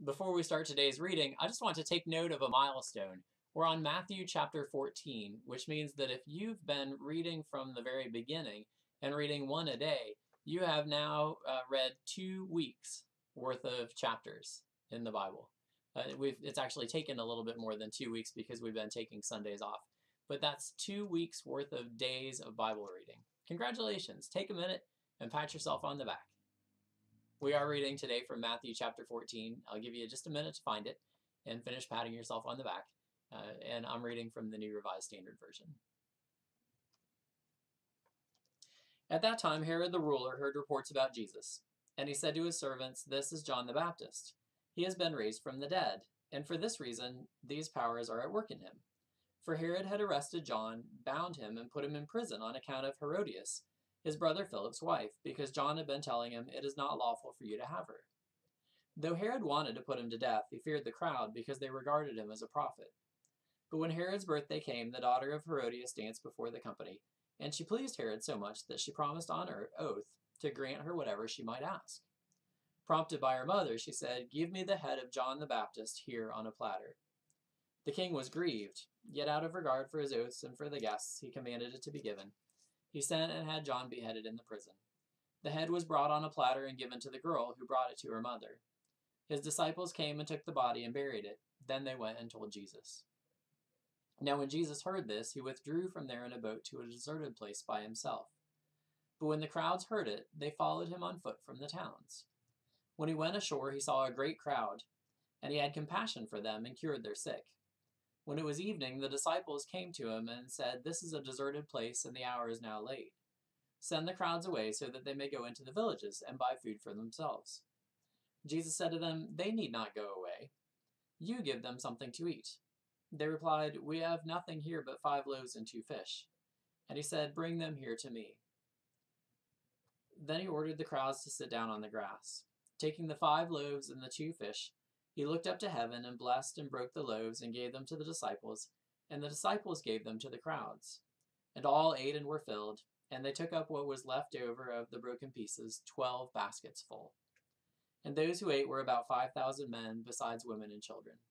Before we start today's reading, I just want to take note of a milestone. We're on Matthew chapter 14, which means that if you've been reading from the very beginning and reading one a day, you have now read 2 weeks worth of chapters in the Bible. It's actually taken a little bit more than 2 weeks because we've been taking Sundays off. But that's 2 weeks worth of days of Bible reading. Congratulations. Take a minute and pat yourself on the back. We are reading today from Matthew chapter 14. I'll give you just a minute to find it and finish patting yourself on the back. And I'm reading from the New Revised Standard Version. At that time, Herod the ruler heard reports about Jesus, and he said to his servants, "This is John the Baptist. He has been raised from the dead, and for this reason these powers are at work in him." For Herod had arrested John, bound him, and put him in prison on account of Herodias, his brother Philip's wife, because John had been telling him, "It is not lawful for you to have her." Though Herod wanted to put him to death, he feared the crowd, because they regarded him as a prophet. But when Herod's birthday came, the daughter of Herodias danced before the company, and she pleased Herod so much that she promised on her oath to grant her whatever she might ask. Prompted by her mother, she said, "Give me the head of John the Baptist here on a platter." The king was grieved, yet out of regard for his oaths and for the guests, he commanded it to be given. He sent and had John beheaded in the prison. The head was brought on a platter and given to the girl, who brought it to her mother. His disciples came and took the body and buried it. Then they went and told Jesus. Now when Jesus heard this, he withdrew from there in a boat to a deserted place by himself. But when the crowds heard it, they followed him on foot from the towns. When he went ashore, he saw a great crowd, and he had compassion for them and cured their sick. When it was evening, the disciples came to him and said, "This is a deserted place, and the hour is now late. Send the crowds away so that they may go into the villages and buy food for themselves." Jesus said to them, "They need not go away. You give them something to eat." They replied, "We have nothing here but 5 loaves and 2 fish." And he said, "Bring them here to me." Then he ordered the crowds to sit down on the grass. Taking the 5 loaves and the 2 fish, he looked up to heaven and blessed and broke the loaves and gave them to the disciples, and the disciples gave them to the crowds. And all ate and were filled, and they took up what was left over of the broken pieces, 12 baskets full. And those who ate were about 5,000 men, besides women and children.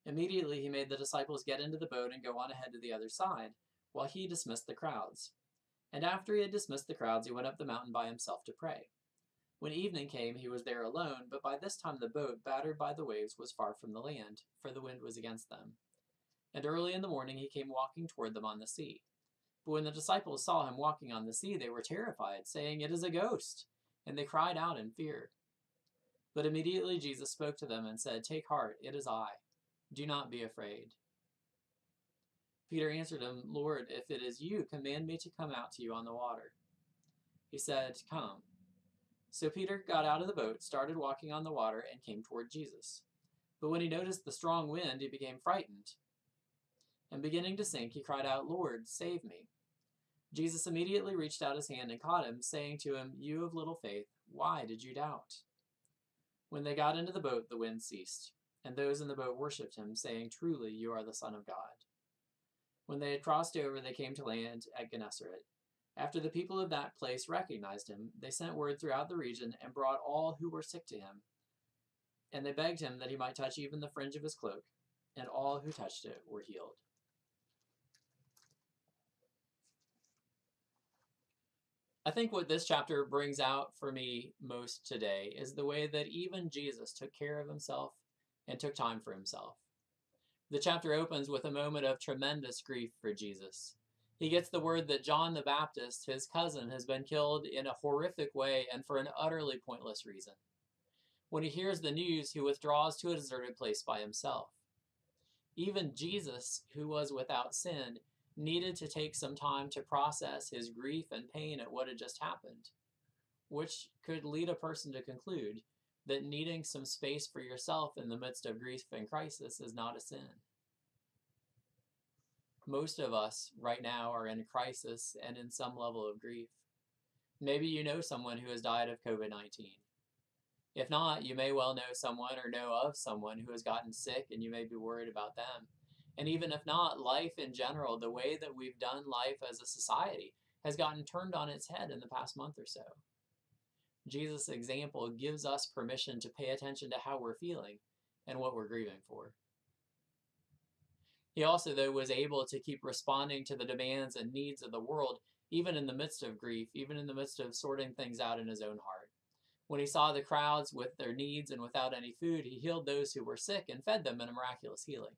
Immediately he made the disciples get into the boat and go on ahead to the other side, while he dismissed the crowds. And after he had dismissed the crowds, he went up the mountain by himself to pray. When evening came, he was there alone, but by this time the boat, battered by the waves, was far from the land, for the wind was against them. And early in the morning he came walking toward them on the sea. But when the disciples saw him walking on the sea, they were terrified, saying, "It is a ghost!" And they cried out in fear. But immediately Jesus spoke to them and said, "Take heart, it is I. Do not be afraid." Peter answered him, "Lord, if it is you, command me to come out to you on the water." He said, "Come." So Peter got out of the boat, started walking on the water, and came toward Jesus. But when he noticed the strong wind, he became frightened. And beginning to sink, he cried out, "Lord, save me." Jesus immediately reached out his hand and caught him, saying to him, "You of little faith, why did you doubt?" When they got into the boat, the wind ceased, and those in the boat worshipped him, saying, "Truly, you are the Son of God." When they had crossed over, they came to land at Gennesaret. After the people of that place recognized him, they sent word throughout the region and brought all who were sick to him. And they begged him that he might touch even the fringe of his cloak, and all who touched it were healed. I think what this chapter brings out for me most today is the way that even Jesus took care of himself and took time for himself. The chapter opens with a moment of tremendous grief for Jesus. He gets the word that John the Baptist, his cousin, has been killed in a horrific way and for an utterly pointless reason. When he hears the news, he withdraws to a deserted place by himself. Even Jesus, who was without sin, needed to take some time to process his grief and pain at what had just happened, which could lead a person to conclude that needing some space for yourself in the midst of grief and crisis is not a sin. Most of us right now are in crisis and in some level of grief. Maybe you know someone who has died of COVID-19. If not, you may well know someone or know of someone who has gotten sick and you may be worried about them. And even if not, life in general, the way that we've done life as a society, has gotten turned on its head in the past month or so. Jesus' example gives us permission to pay attention to how we're feeling and what we're grieving for. He also, though, was able to keep responding to the demands and needs of the world, even in the midst of grief, even in the midst of sorting things out in his own heart. When he saw the crowds with their needs and without any food, he healed those who were sick and fed them in a miraculous healing.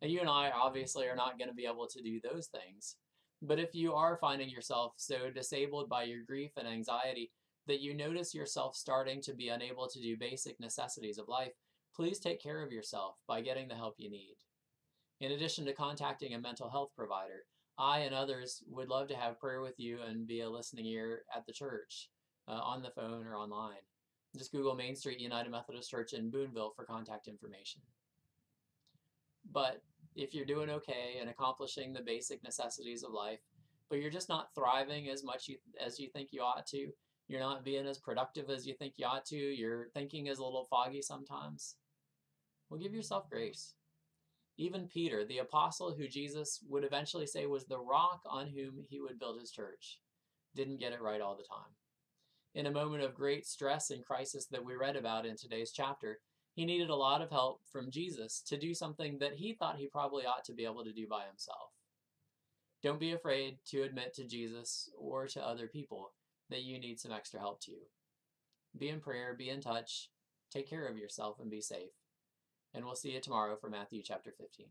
Now, you and I obviously are not going to be able to do those things. But if you are finding yourself so disabled by your grief and anxiety that you notice yourself starting to be unable to do basic necessities of life, please take care of yourself by getting the help you need. In addition to contacting a mental health provider, I and others would love to have prayer with you and be a listening ear at the church, on the phone or online. Just Google Main Street United Methodist Church in Boonville for contact information. But if you're doing okay and accomplishing the basic necessities of life, but you're just not thriving as much as you think you ought to, you're not being as productive as you think you ought to, your thinking is a little foggy sometimes, well, give yourself grace. Even Peter, the apostle who Jesus would eventually say was the rock on whom he would build his church, didn't get it right all the time. In a moment of great stress and crisis that we read about in today's chapter, he needed a lot of help from Jesus to do something that he thought he probably ought to be able to do by himself. Don't be afraid to admit to Jesus or to other people that you need some extra help too. Be in prayer, be in touch, take care of yourself, and be safe. And we'll see you tomorrow for Matthew chapter 15.